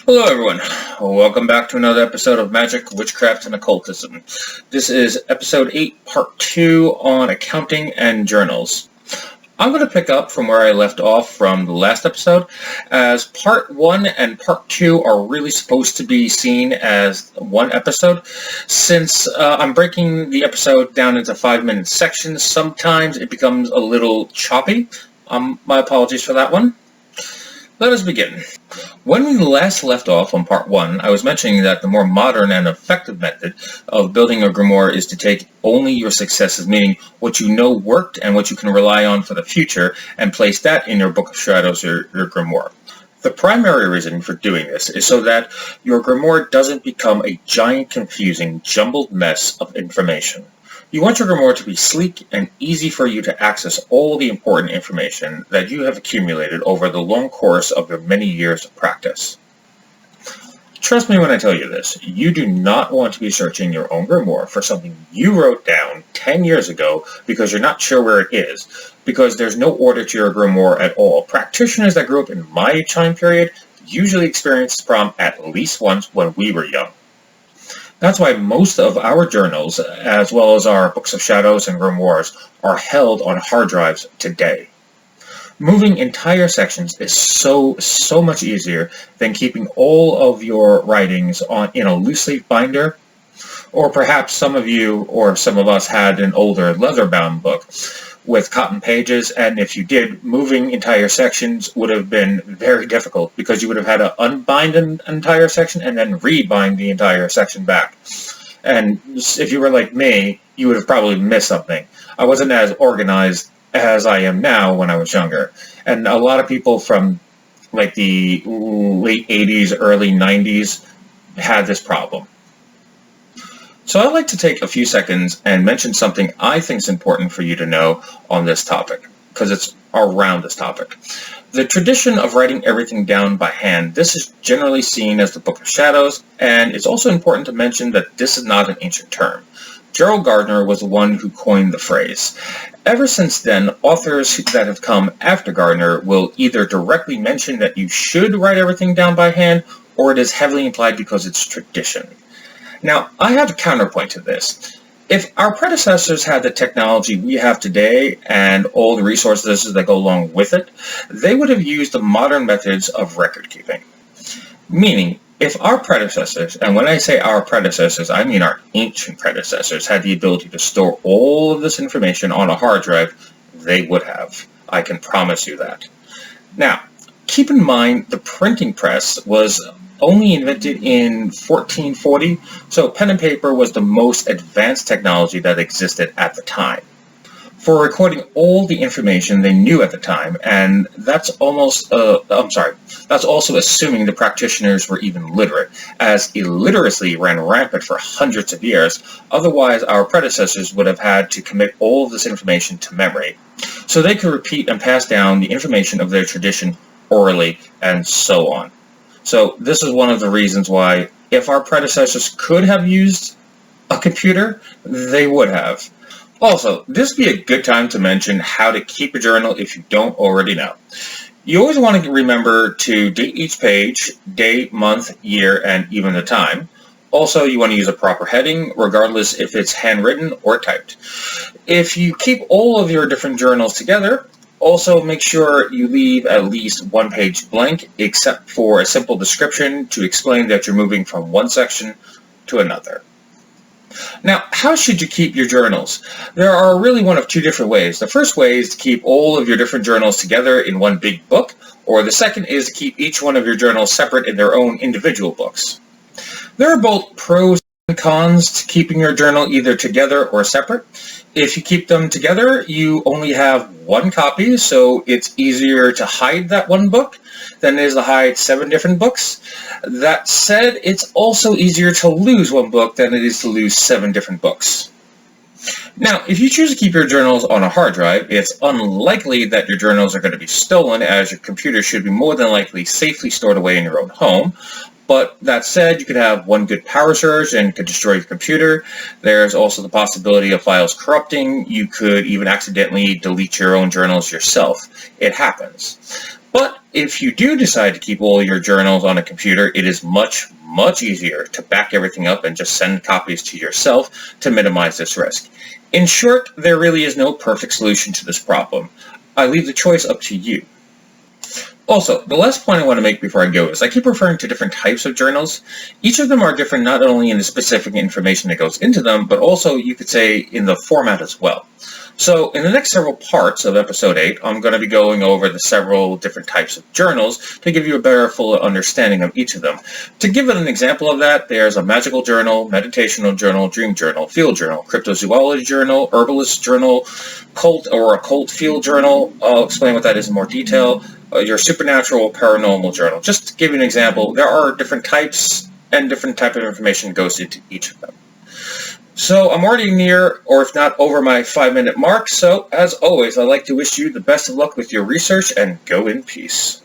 Hello everyone, welcome back to another episode of Magick, Witchcraft, and Occultism. This is episode 8, part 2 on accounting and journals. I'm going to pick up from where I left off from the last episode, as part 1 and part 2 are really supposed to be seen as one episode. Since I'm breaking the episode down into 5-minute sections, sometimes it becomes a little choppy. My apologies for that one. Let us begin. When we last left off on part 1, I was mentioning that the more modern and effective method of building a grimoire is to take only your successes, meaning what you know worked and what you can rely on for the future, and place that in your Book of Shadows or your grimoire. The primary reason for doing this is so that your grimoire doesn't become a giant, confusing, jumbled mess of information. You want your grimoire to be sleek and easy for you to access all the important information that you have accumulated over the long course of your many years of practice. Trust me when I tell you this, you do not want to be searching your own grimoire for something you wrote down 10 years ago because you're not sure where it is, because there's no order to your grimoire at all. Practitioners that grew up in my time period usually experienced this problem at least once when we were young. That's why most of our journals, as well as our Books of Shadows and grimoires, are held on hard drives today. Moving entire sections is so much easier than keeping all of your writings in a loose leaf binder, or perhaps some of you or some of us had an older leather-bound book with cotton pages, and if you did, moving entire sections would have been very difficult because you would have had to unbind an entire section and then rebind the entire section back. And if you were like me, you would have probably missed something. I wasn't as organized as I am now when I was younger. And a lot of people from like the late 80s, early 90s had this problem. So I'd like to take a few seconds and mention something I think is important for you to know on this topic, because it's around this topic. The tradition of writing everything down by hand, this is generally seen as the Book of Shadows, and it's also important to mention that this is not an ancient term. Gerald Gardner was the one who coined the phrase. Ever since then, authors that have come after Gardner will either directly mention that you should write everything down by hand, or it is heavily implied because it's tradition. Now, I have a counterpoint to this. If our predecessors had the technology we have today and all the resources that go along with it, they would have used the modern methods of record keeping. Meaning, if our predecessors, and when I say our predecessors, I mean our ancient predecessors, had the ability to store all of this information on a hard drive, they would have. I can promise you that. Now, keep in mind the printing press was only invented in 1440, so pen and paper was the most advanced technology that existed at the time. For recording all the information they knew at the time, and that's also assuming the practitioners were even literate, as illiteracy ran rampant for hundreds of years. Otherwise, our predecessors would have had to commit all of this information to memory, so they could repeat and pass down the information of their tradition orally, and so on. So this is one of the reasons why, if our predecessors could have used a computer, they would have. Also, this would be a good time to mention how to keep a journal if you don't already know. You always want to remember to date each page, day, month, year, and even the time. Also, you want to use a proper heading, regardless if it's handwritten or typed. If you keep all of your different journals together, also make sure you leave at least one page blank, except for a simple description to explain that you're moving from one section to another. Now, how should you keep your journals? There are really one of two different ways. The first way is to keep all of your different journals together in one big book, or the second is to keep each one of your journals separate in their own individual books. There are both pros and cons to keeping your journal either together or separate. If you keep them together, you only have one copy, so it's easier to hide that one book than it is to hide 7 different books. That said, it's also easier to lose one book than it is to lose 7 different books. Now, if you choose to keep your journals on a hard drive, it's unlikely that your journals are going to be stolen, as your computer should be more than likely safely stored away in your own home. But that said, you could have one good power surge and could destroy your computer. There's also the possibility of files corrupting. You could even accidentally delete your own journals yourself. It happens. But If you do decide to keep all your journals on a computer, it is much easier to back everything up and just send copies to yourself to minimize this risk. In short, there really is no perfect solution to this problem. I leave the choice up to you. Also, the last point I want to make before I go is I keep referring to different types of journals. Each of them are different not only in the specific information that goes into them, but also, you could say, in the format as well. So, in the next several parts of Episode 8, I'm going to be going over the several different types of journals to give you a better, fuller understanding of each of them. To give an example of that, there's a magical journal, meditational journal, dream journal, field journal, cryptozoology journal, herbalist journal, cult or occult field journal. I'll explain what that is in more detail. Your supernatural paranormal journal. Just to give you an example, there are different types and different type of information goes into each of them. So I'm already near, or if not over my 5-minute mark, so as always, I'd like to wish you the best of luck with your research and go in peace.